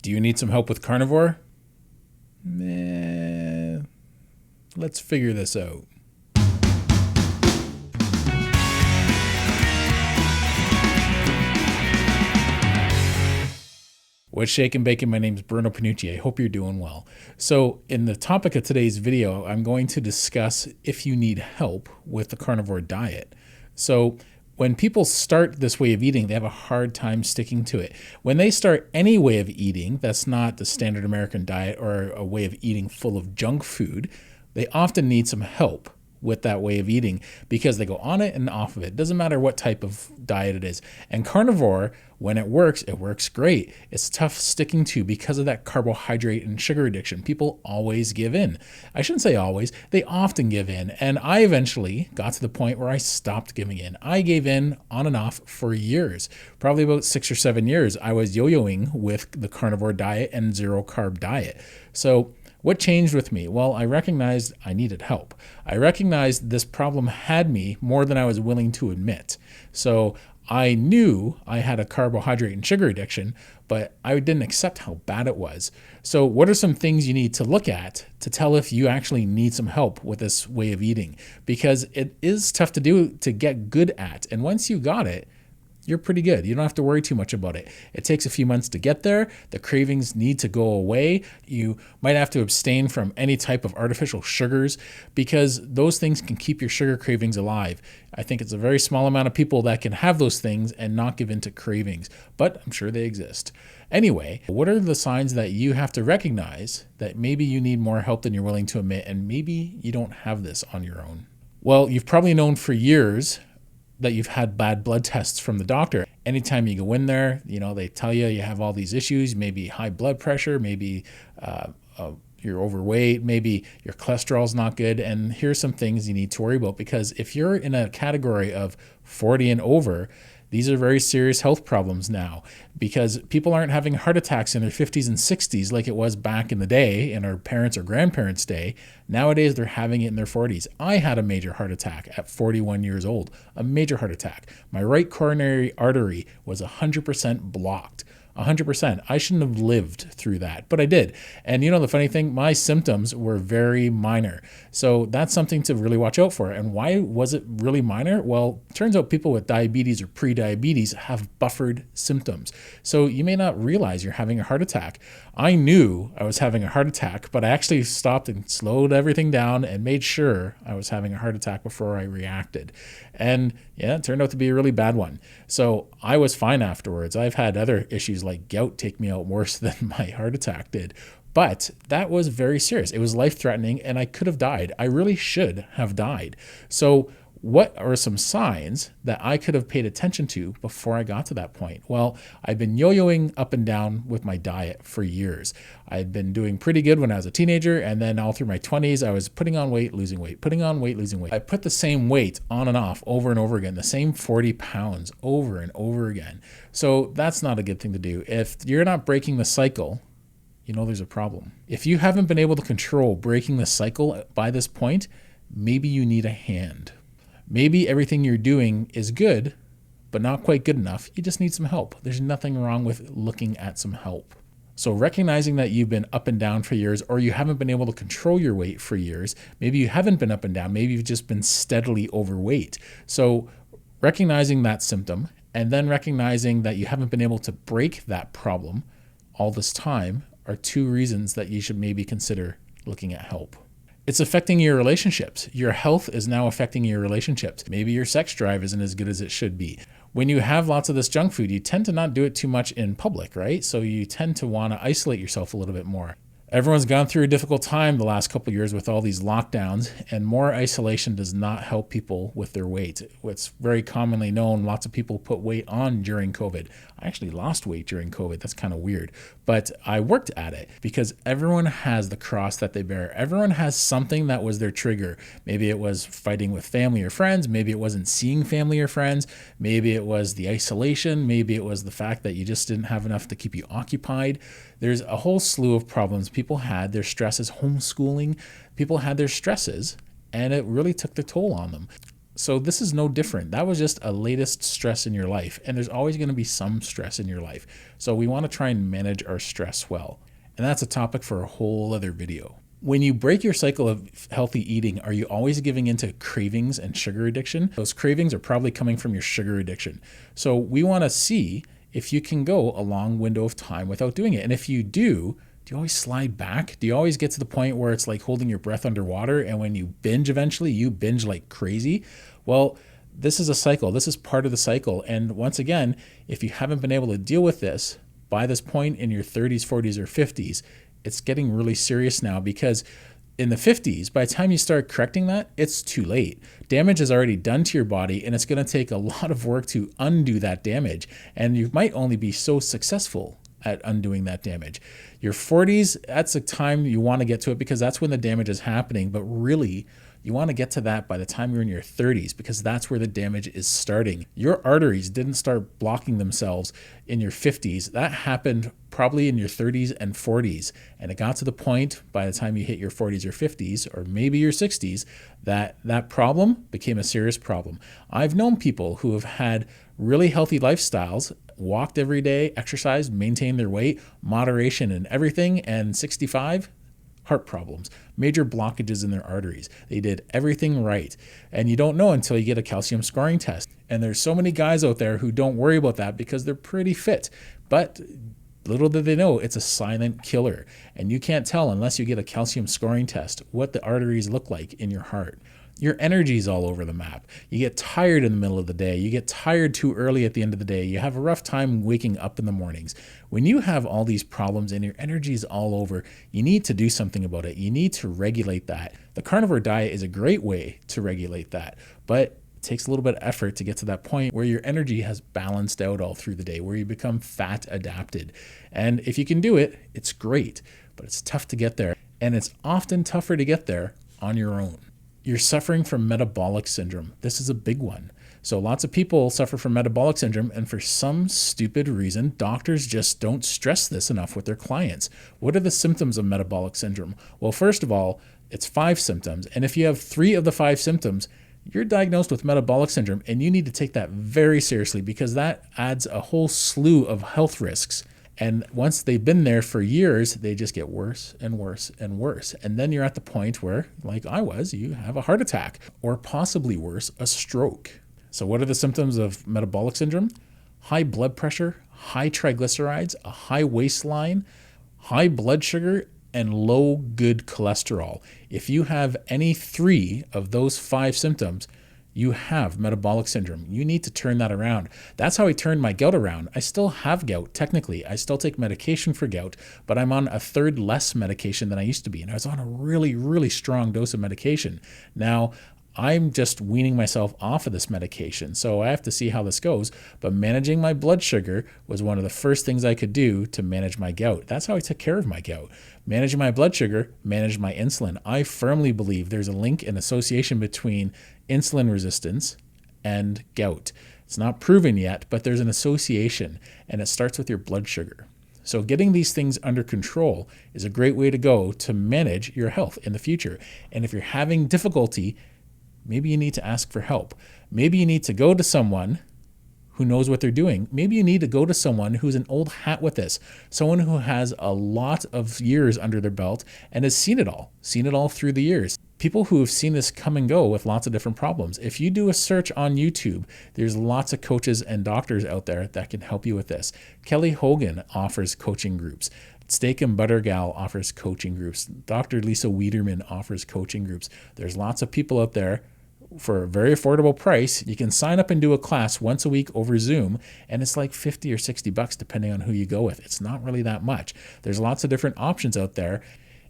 Do you need some help with carnivore? Let's figure this out. What's shaking bacon? My name is Bruno Panucci. I hope you're doing well. So in the topic of today's video, I'm going to discuss if you need help with the carnivore diet. So when people start this way of eating, they have a hard time sticking to it. When they start any way of eating that's not the standard American diet or a way of eating full of junk food, they often need some help with that way of eating because they go on it and off of it. Doesn't matter what type of diet it is. And carnivore, when it works great. It's tough sticking to because of that carbohydrate and sugar addiction. People always give in. I shouldn't say always, they often give in. And I eventually got to the point where I stopped giving in. I gave in on and off for years, probably about 6 or 7 years. I was yo-yoing with the carnivore diet and zero carb diet. So what changed with me? Well, I recognized I needed help. I recognized this problem had me more than I was willing to admit. So I knew I had a carbohydrate and sugar addiction, but I didn't accept how bad it was. So what are some things you need to look at to tell if you actually need some help with this way of eating? Because it is tough to do, to get good at. And once you got it, you're pretty good. You don't have to worry too much about it. It takes a few months to get there. The cravings need to go away. You might have to abstain from any type of artificial sugars because those things can keep your sugar cravings alive. I think it's a very small amount of people that can have those things and not give in to cravings, but I'm sure they exist. Anyway, what are the signs that you have to recognize that maybe you need more help than you're willing to admit and maybe you don't have this on your own? Well, you've probably known for years that you've had bad blood tests from the doctor. Anytime you go in there, they tell you have all these issues, maybe high blood pressure, maybe you're overweight, maybe your cholesterol's not good. And here's some things you need to worry about, because if you're in a category of 40 and over, these are very serious health problems now, because people aren't having heart attacks in their 50s and 60s like it was back in the day, in our parents' or grandparents' day. Nowadays, they're having it in their 40s. I had a major heart attack at 41 years old, a major heart attack. My right coronary artery was 100% blocked. 100%. I shouldn't have lived through that, but I did. And the funny thing, my symptoms were very minor. So that's something to really watch out for. And why was it really minor? Well, turns out people with diabetes or pre-diabetes have buffered symptoms. So you may not realize you're having a heart attack. I knew I was having a heart attack, but I actually stopped and slowed everything down and made sure I was having a heart attack before I reacted. And yeah, it turned out to be a really bad one. So I was fine afterwards. I've had other issues like gout take me out worse than my heart attack did. But that was very serious. It was life-threatening and I could have died. I really should have died. So what are some signs that I could have paid attention to before I got to that point? Well, I've been yo-yoing up and down with my diet for years. I'd been doing pretty good when I was a teenager, and then all through my 20s, I was putting on weight, losing weight, putting on weight, losing weight. I put the same weight on and off over and over again, the same 40 pounds over and over again. So that's not a good thing to do. If you're not breaking the cycle, there's a problem. If you haven't been able to control breaking the cycle by this point, maybe you need a hand. Maybe everything you're doing is good, but not quite good enough. You just need some help. There's nothing wrong with looking at some help. So recognizing that you've been up and down for years, or you haven't been able to control your weight for years, maybe you haven't been up and down, maybe you've just been steadily overweight. So recognizing that symptom, and then recognizing that you haven't been able to break that problem all this time, are two reasons that you should maybe consider looking at help. It's affecting your relationships. Your health is now affecting your relationships. Maybe your sex drive isn't as good as it should be. When you have lots of this junk food, you tend to not do it too much in public, right? So you tend to want to isolate yourself a little bit more. Everyone's gone through a difficult time the last couple of years with all these lockdowns, and more isolation does not help people with their weight. What's very commonly known, lots of people put weight on during COVID. I actually lost weight during COVID. That's kind of weird, but I worked at it because everyone has the cross that they bear. Everyone has something that was their trigger. Maybe it was fighting with family or friends. Maybe it wasn't seeing family or friends. Maybe it was the isolation. Maybe it was the fact that you just didn't have enough to keep you occupied. There's a whole slew of problems. People had their stresses, homeschooling. People had their stresses, and it really took the toll on them. So this is no different. That was just a latest stress in your life. And there's always going to be some stress in your life. So we want to try and manage our stress well. And that's a topic for a whole other video. When you break your cycle of healthy eating, are you always giving into cravings and sugar addiction? Those cravings are probably coming from your sugar addiction. So we want to see if you can go a long window of time without doing it. And if you do you always slide back? Do you always get to the point where it's like holding your breath underwater, and when you binge eventually, you binge like crazy? Well, this is a cycle. This is part of the cycle. And once again, if you haven't been able to deal with this by this point in your 30s, 40s, or 50s, it's getting really serious now, because in the 50s, by the time you start correcting that, it's too late. Damage is already done to your body, and it's going to take a lot of work to undo that damage. And you might only be so successful at undoing that damage. Your 40s, that's the time you want to get to it, because that's when the damage is happening. But really, you want to get to that by the time you're in your 30s, because that's where the damage is starting. Your arteries didn't start blocking themselves in your 50s. That happened probably in your 30s and 40s. And it got to the point by the time you hit your 40s or 50s, or maybe your 60s, that problem became a serious problem. I've known people who have had really healthy lifestyles, walked every day, exercised, maintained their weight, moderation and everything, and 65, heart problems, major blockages in their arteries. They did everything right. And you don't know until you get a calcium scoring test. And there's so many guys out there who don't worry about that because they're pretty fit. But little did they know, it's a silent killer. And you can't tell unless you get a calcium scoring test what the arteries look like in your heart. Your energy is all over the map. You get tired in the middle of the day. You get tired too early at the end of the day. You have a rough time waking up in the mornings. When you have all these problems and your energy is all over, you need to do something about it. You need to regulate that. The carnivore diet is a great way to regulate that, but it takes a little bit of effort to get to that point where your energy has balanced out all through the day, where you become fat adapted. And if you can do it, it's great, but it's tough to get there. And it's often tougher to get there on your own. You're suffering from metabolic syndrome. This is a big one. So lots of people suffer from metabolic syndrome, and for some stupid reason, doctors just don't stress this enough with their clients. What are the symptoms of metabolic syndrome? Well, first of all, it's 5 symptoms. And if you have 3 of the 5 symptoms, you're diagnosed with metabolic syndrome, and you need to take that very seriously, because that adds a whole slew of health risks. And once they've been there for years, they just get worse and worse and worse. And then you're at the point where, like I was, you have a heart attack, or possibly worse, a stroke. So what are the symptoms of metabolic syndrome? High blood pressure, high triglycerides, a high waistline, high blood sugar, and low good cholesterol. If you have any 3 of those 5 symptoms, you have metabolic syndrome. You need to turn that around. That's how I turned my gout around. I still have gout, technically. I still take medication for gout, but I'm on a third less medication than I used to be. And I was on a really, really strong dose of medication. Now, I'm just weaning myself off of this medication, so I have to see how this goes. But managing my blood sugar was one of the first things I could do to manage my gout. That's how I took care of my gout. Managing my blood sugar, managed my insulin. I firmly believe there's a link and association between insulin resistance and gout. It's not proven yet, but there's an association, and it starts with your blood sugar. So getting these things under control is a great way to go to manage your health in the future. And if you're having difficulty, maybe you need to ask for help. Maybe you need to go to someone who knows what they're doing. Maybe you need to go to someone who's an old hat with this, someone who has a lot of years under their belt and has seen it all through the years. People who have seen this come and go with lots of different problems. If you do a search on YouTube, there's lots of coaches and doctors out there that can help you with this. Kelly Hogan offers coaching groups. Steak and Butter Gal offers coaching groups. Dr. Lisa Wiederman offers coaching groups. There's lots of people out there for a very affordable price. You can sign up and do a class once a week over Zoom, and it's like $50 or $60 depending on who you go with. It's not really that much. There's lots of different options out there,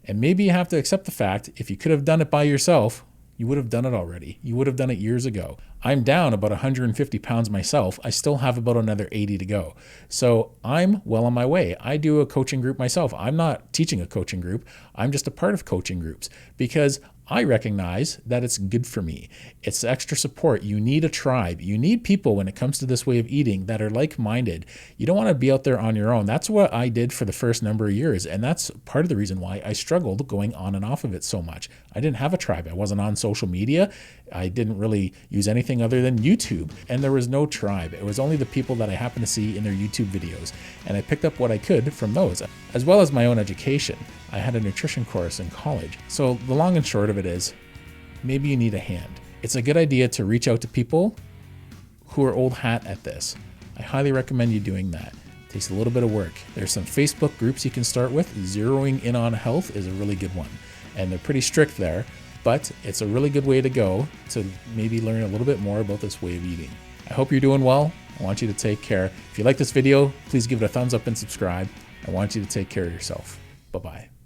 and maybe you have to accept the fact if you could have done it by yourself, you would have done it already. You would have done it years ago. I'm down about 150 pounds myself. I still have about another 80 to go. So I'm well on my way. I do a coaching group myself. I'm not teaching a coaching group. I'm just a part of coaching groups because I recognize that it's good for me. It's extra support. You need a tribe. You need people when it comes to this way of eating that are like-minded. You don't want to be out there on your own. That's what I did for the first number of years. And that's part of the reason why I struggled going on and off of it so much. I didn't have a tribe. I wasn't on social media. I didn't really use anything other than YouTube. And there was no tribe. It was only the people that I happened to see in their YouTube videos. And I picked up what I could from those, as well as my own education. I had a nutrition course in college. So the long and short of it is, maybe you need a hand. It's a good idea to reach out to people who are old hat at this. I highly recommend you doing that. It takes a little bit of work. There's some Facebook groups you can start with. Zeroing in on health is a really good one. And they're pretty strict there, but it's a really good way to go to maybe learn a little bit more about this way of eating. I hope you're doing well. I want you to take care. If you like this video, please give it a thumbs up and subscribe. I want you to take care of yourself. Bye-bye.